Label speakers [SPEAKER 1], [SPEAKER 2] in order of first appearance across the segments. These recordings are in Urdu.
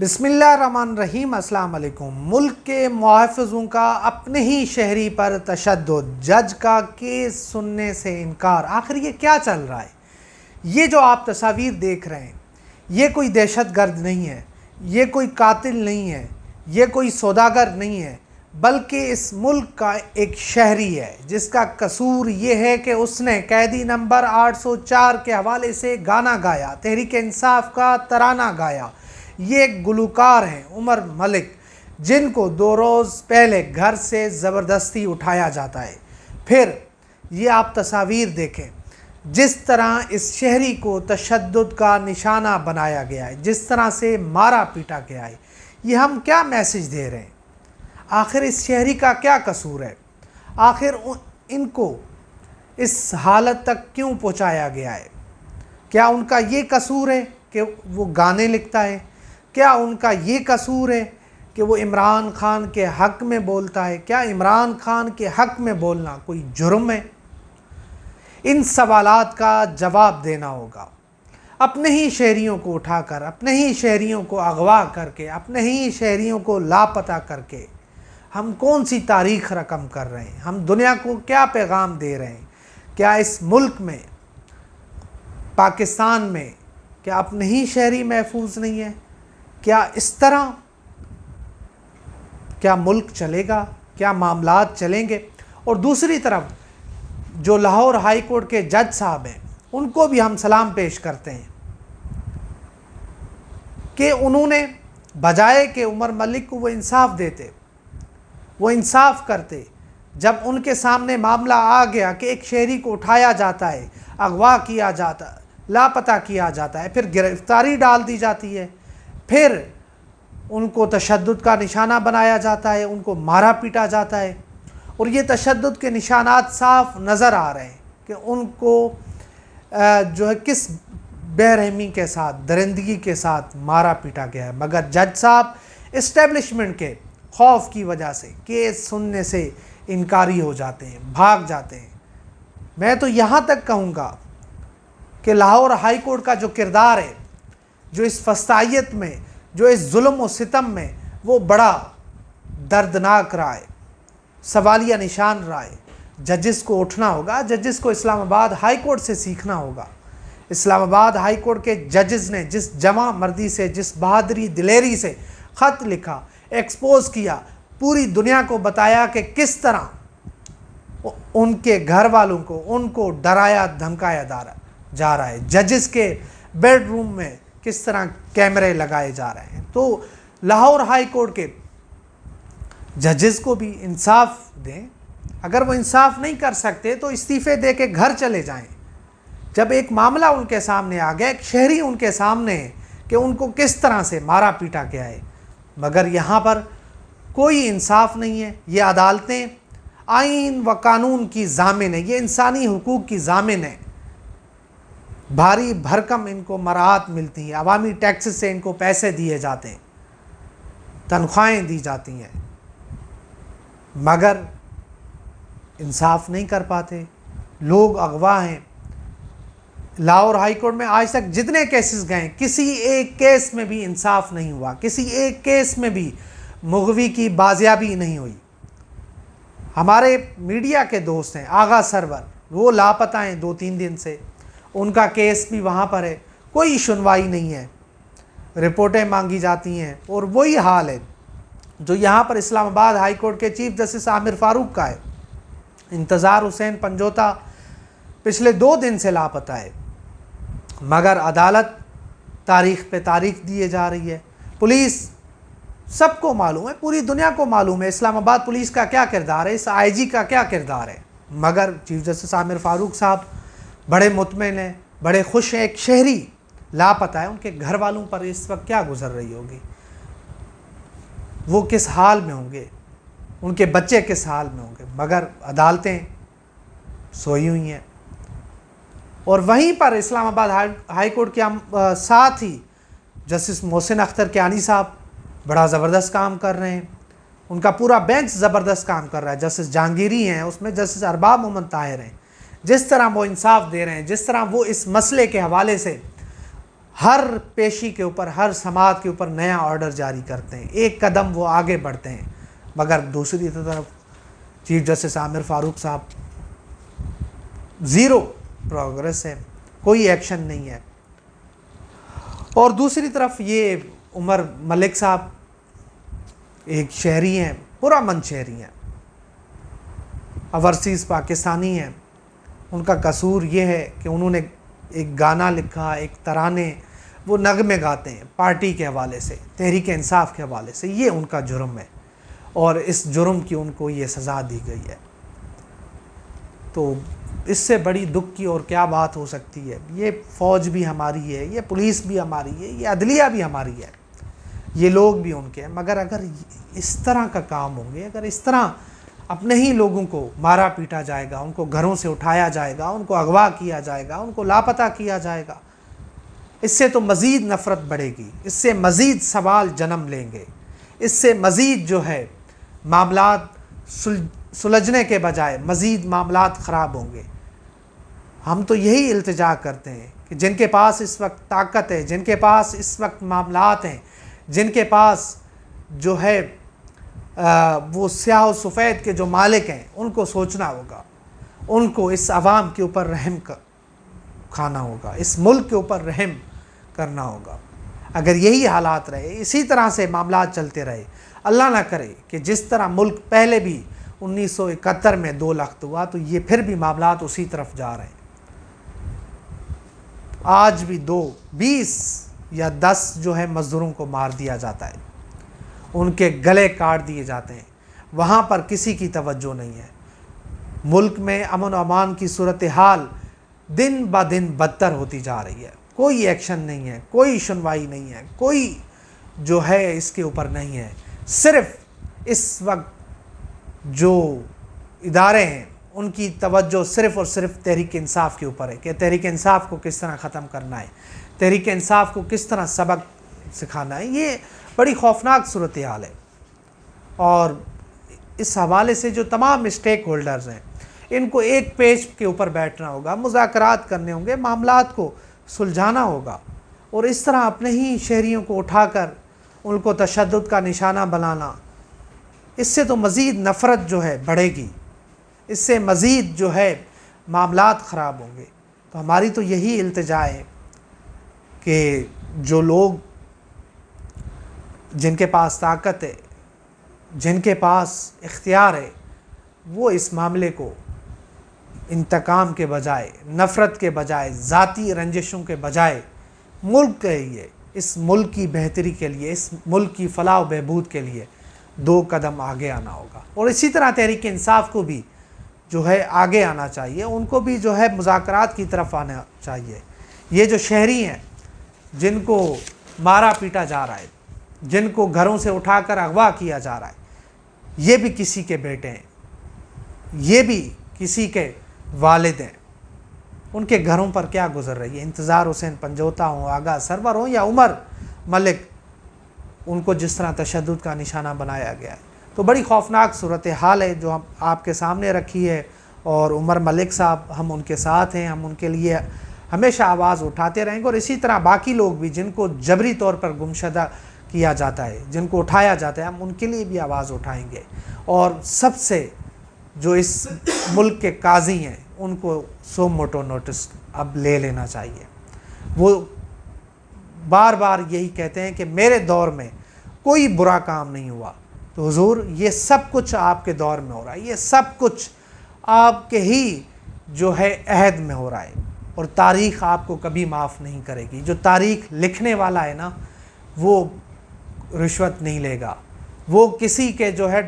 [SPEAKER 1] بسم اللہ الرحمن الرحیم۔ السلام علیکم۔ ملک کے محافظوں کا اپنے ہی شہری پر تشدد، جج کا کیس سننے سے انکار۔ آخر یہ کیا چل رہا ہے؟ یہ جو آپ تصاویر دیکھ رہے ہیں، یہ کوئی دہشت گرد نہیں ہے، یہ کوئی قاتل نہیں ہے، یہ کوئی سوداگر نہیں ہے، بلکہ اس ملک کا ایک شہری ہے جس کا قصور یہ ہے کہ اس نے قیدی نمبر 804 کے حوالے سے گانا گایا، تحریک انصاف کا ترانہ گایا۔ یہ ایک گلوکار ہیں عمر ملک، جن کو 2 روز پہلے گھر سے زبردستی اٹھایا جاتا ہے۔ پھر یہ آپ تصاویر دیکھیں، جس طرح اس شہری کو تشدد کا نشانہ بنایا گیا ہے، جس طرح سے مارا پیٹا گیا ہے، یہ ہم کیا میسج دے رہے ہیں؟ آخر اس شہری کا کیا قصور ہے؟ آخر ان کو اس حالت تک کیوں پہنچایا گیا ہے؟ کیا ان کا یہ قصور ہے کہ وہ گانے لکھتا ہے؟ کیا ان کا یہ قصور ہے کہ وہ عمران خان کے حق میں بولتا ہے؟ کیا عمران خان کے حق میں بولنا کوئی جرم ہے؟ ان سوالات کا جواب دینا ہوگا۔ اپنے ہی شہریوں کو اٹھا کر، اپنے ہی شہریوں کو اغوا کر کے، اپنے ہی شہریوں کو لاپتہ کر کے ہم کون سی تاریخ رقم کر رہے ہیں؟ ہم دنیا کو کیا پیغام دے رہے ہیں؟ کیا اس ملک میں، پاکستان میں، کیا اپنے ہی شہری محفوظ نہیں ہے؟ کیا اس طرح کیا ملک چلے گا؟ کیا معاملات چلیں گے؟ اور دوسری طرف جو لاہور ہائی کورٹ کے جج صاحب ہیں، ان کو بھی ہم سلام پیش کرتے ہیں کہ انہوں نے بجائے کہ عمر ملک کو وہ انصاف دیتے، وہ انصاف کرتے، جب ان کے سامنے معاملہ آ گیا کہ ایک شہری کو اٹھایا جاتا ہے، اغوا کیا جاتا ہے، لاپتہ کیا جاتا ہے، پھر گرفتاری ڈال دی جاتی ہے، پھر ان کو تشدد کا نشانہ بنایا جاتا ہے، ان کو مارا پیٹا جاتا ہے، اور یہ تشدد کے نشانات صاف نظر آ رہے ہیں کہ ان کو جو ہے کس بے رحمی کے ساتھ، درندگی کے ساتھ مارا پیٹا گیا ہے۔ مگر جج صاحب اسٹیبلشمنٹ کے خوف کی وجہ سے کیس سننے سے انکاری ہو جاتے ہیں، بھاگ جاتے ہیں۔ میں تو یہاں تک کہوں گا کہ لاہور ہائی کورٹ کا جو کردار ہے، جو اس فسطائیت میں، جو اس ظلم و ستم میں، وہ بڑا دردناک رہا ہے، سوالیہ نشان رہا ہے۔ ججز کو اٹھنا ہوگا، ججز کو اسلام آباد ہائی کورٹ سے سیکھنا ہوگا۔ اسلام آباد ہائی کورٹ کے ججز نے جس جمع مردی سے، جس بہادری دلیری سے خط لکھا، ایکسپوز کیا، پوری دنیا کو بتایا کہ کس طرح ان کے گھر والوں کو، ان کو ڈرایا دھمکایا جا رہا ہے، ججز کے بیڈ روم میں کس طرح کیمرے لگائے جا رہے ہیں۔ تو لاہور ہائی کورٹ کے ججز کو بھی انصاف دیں۔ اگر وہ انصاف نہیں کر سکتے تو استعفے دے کے گھر چلے جائیں۔ جب ایک معاملہ ان کے سامنے آ گیا، ایک شہری ان کے سامنے ہے کہ ان کو کس طرح سے مارا پیٹا گیا ہے، مگر یہاں پر کوئی انصاف نہیں ہے۔ یہ عدالتیں آئین و قانون کی ضامن ہیں، یہ انسانی حقوق کی ضامن ہیں۔ بھاری بھرکم ان کو مراعات ملتی ہیں، عوامی ٹیکس سے ان کو پیسے دیے جاتے ہیں، تنخواہیں دی جاتی ہیں، مگر انصاف نہیں کر پاتے۔ لوگ اغوا ہیں۔ لاہور ہائی کورٹ میں آج تک جتنے کیسز گئے، کسی ایک کیس میں بھی انصاف نہیں ہوا، کسی ایک کیس میں بھی مغوی کی بازیابی نہیں ہوئی۔ ہمارے میڈیا کے دوست ہیں آغا سرور، وہ لاپتہ ہیں 2-3 دن سے، ان کا کیس بھی وہاں پر ہے، کوئی سنوائی نہیں ہے، رپورٹیں مانگی جاتی ہیں۔ اور وہی حال ہے جو یہاں پر اسلام آباد ہائی کورٹ کے چیف جسٹس عامر فاروق کا ہے۔ انتظار حسین پنجوتا پچھلے 2 دن سے لاپتہ ہے، مگر عدالت تاریخ پہ تاریخ دیے جا رہی ہے۔ پولیس، سب کو معلوم ہے، پوری دنیا کو معلوم ہے اسلام آباد پولیس کا کیا کردار ہے، اس آئی جی کا کیا کردار ہے، مگر چیف جسٹس عامر فاروق صاحب بڑے مطمئن ہیں، بڑے خوش ہیں۔ ایک شہری لاپتہ ہے، ان کے گھر والوں پر اس وقت کیا گزر رہی ہوگی، وہ کس حال میں ہوں گے، ان کے بچے کس حال میں ہوں گے، مگر عدالتیں سوئی ہوئی ہیں۔ اور وہیں پر اسلام آباد ہائی کورٹ کے ساتھ ہی جسٹس محسن اختر کیانی صاحب بڑا زبردست کام کر رہے ہیں، ان کا پورا بینچ زبردست کام کر رہا ہے۔ جسٹس جہانگیری ہیں، اس میں جسٹس ارباب محمد طاہر ہیں، جس طرح وہ انصاف دے رہے ہیں، جس طرح وہ اس مسئلے کے حوالے سے ہر پیشی کے اوپر، ہر سماعت کے اوپر نیا آرڈر جاری کرتے ہیں، ایک قدم وہ آگے بڑھتے ہیں، مگر دوسری طرف چیف جسٹس عامر فاروق صاحب زیرو پروگریس ہے، کوئی ایکشن نہیں ہے۔ اور دوسری طرف یہ عمر ملک صاحب ایک شہری ہیں، پرامن شہری ہیں، اوورسیز پاکستانی ہیں۔ ان کا قصور یہ ہے کہ انہوں نے ایک گانا لکھا، ایک ترانے وہ نغمے گاتے ہیں پارٹی کے حوالے سے، تحریک انصاف کے حوالے سے، یہ ان کا جرم ہے، اور اس جرم کی ان کو یہ سزا دی گئی ہے۔ تو اس سے بڑی دکھ کی اور کیا بات ہو سکتی ہے؟ یہ فوج بھی ہماری ہے، یہ پولیس بھی ہماری ہے، یہ عدلیہ بھی ہماری ہے، یہ لوگ بھی ان کے ہیں، مگر اگر اس طرح کا کام ہوں گے، اگر اس طرح اپنے ہی لوگوں کو مارا پیٹا جائے گا، ان کو گھروں سے اٹھایا جائے گا، ان کو اغوا کیا جائے گا، ان کو لاپتہ کیا جائے گا، اس سے تو مزید نفرت بڑھے گی، اس سے مزید سوال جنم لیں گے، اس سے مزید جو ہے معاملات سلجھنے کے بجائے مزید معاملات خراب ہوں گے۔ ہم تو یہی التجا کرتے ہیں کہ جن کے پاس اس وقت طاقت ہے، جن کے پاس اس وقت معاملات ہیں، جن کے پاس جو ہے وہ سیاہ و سفید کے جو مالک ہیں، ان کو سوچنا ہوگا، ان کو اس عوام کے اوپر رحم کھانا ہوگا، اس ملک کے اوپر رحم کرنا ہوگا۔ اگر یہی حالات رہے، اسی طرح سے معاملات چلتے رہے، اللہ نہ کرے کہ جس طرح ملک پہلے بھی 1971 میں 2 لخت ہوا، تو یہ پھر بھی معاملات اسی طرف جا رہے ہیں۔ آج بھی 20 یا 10 جو ہے مزدوروں کو مار دیا جاتا ہے، ان کے گلے کاٹ دیے جاتے ہیں، وہاں پر کسی کی توجہ نہیں ہے۔ ملک میں امن و امان کی صورتحال دن بہ دن بدتر ہوتی جا رہی ہے، کوئی ایکشن نہیں ہے، کوئی سنوائی نہیں ہے، کوئی جو ہے اس کے اوپر نہیں ہے۔ صرف اس وقت جو ادارے ہیں ان کی توجہ صرف اور صرف تحریک انصاف کے اوپر ہے کہ تحریک انصاف کو کس طرح ختم کرنا ہے، تحریک انصاف کو کس طرح سبق سکھانا ہے۔ یہ بڑی خوفناک صورتحال ہے، اور اس حوالے سے جو تمام اسٹیک ہولڈرز ہیں، ان کو ایک پیج کے اوپر بیٹھنا ہوگا، مذاکرات کرنے ہوں گے، معاملات کو سلجھانا ہوگا، اور اس طرح اپنے ہی شہریوں کو اٹھا کر ان کو تشدد کا نشانہ بنانا، اس سے تو مزید نفرت جو ہے بڑھے گی، اس سے مزید جو ہے معاملات خراب ہوں گے۔ تو ہماری تو یہی التجا ہے کہ جو لوگ جن کے پاس طاقت ہے، جن کے پاس اختیار ہے، وہ اس معاملے کو انتقام کے بجائے، نفرت کے بجائے، ذاتی رنجشوں کے بجائے ملک کے لیے، اس ملک کی بہتری کے لیے، اس ملک کی فلاح و بہبود کے لیے 2 قدم آگے آنا ہوگا۔ اور اسی طرح تحریک انصاف کو بھی جو ہے آگے آنا چاہیے، ان کو بھی جو ہے مذاکرات کی طرف آنا چاہیے۔ یہ جو شہری ہیں جن کو مارا پیٹا جا رہا ہے، جن کو گھروں سے اٹھا کر اغوا کیا جا رہا ہے، یہ بھی کسی کے بیٹے ہیں، یہ بھی کسی کے والد ہیں، ان کے گھروں پر کیا گزر رہی ہے؟ انتظار حسین پنجوتا ہوں، آغا سرور ہوں، یا عمر ملک، ان کو جس طرح تشدد کا نشانہ بنایا گیا ہے۔ تو بڑی خوفناک صورتحال ہے جو ہم آپ کے سامنے رکھی ہے، اور عمر ملک صاحب، ہم ان کے ساتھ ہیں، ہم ان کے لیے ہمیشہ آواز اٹھاتے رہیں گے، اور اسی طرح باقی لوگ بھی جن کو جبری طور پر گمشدہ کیا جاتا ہے، جن کو اٹھایا جاتا ہے، ہم ان کے لیے بھی آواز اٹھائیں گے۔ اور سب سے جو اس ملک کے قاضی ہیں، ان کو سو موٹو نوٹس اب لے لینا چاہیے۔ وہ بار بار یہی کہتے ہیں کہ میرے دور میں کوئی برا کام نہیں ہوا، تو حضور یہ سب کچھ آپ کے دور میں ہو رہا ہے، یہ سب کچھ آپ کے ہی جو ہے عہد میں ہو رہا ہے، اور تاریخ آپ کو کبھی معاف نہیں کرے گی۔ جو تاریخ لکھنے والا ہے نا، وہ رشوت نہیں لے گا، وہ کسی کے جو ہے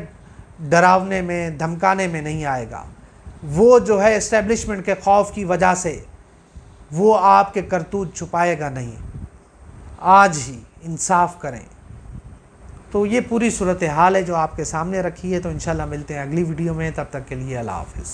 [SPEAKER 1] ڈراونے میں، دھمکانے میں نہیں آئے گا، وہ جو ہے اسٹیبلشمنٹ کے خوف کی وجہ سے وہ آپ کے کرتوت چھپائے گا نہیں۔ آج ہی انصاف کریں۔ تو یہ پوری صورتحال ہے جو آپ کے سامنے رکھی ہے۔ تو انشاءاللہ ملتے ہیں اگلی ویڈیو میں، تب تک کے لیے اللہ حافظ۔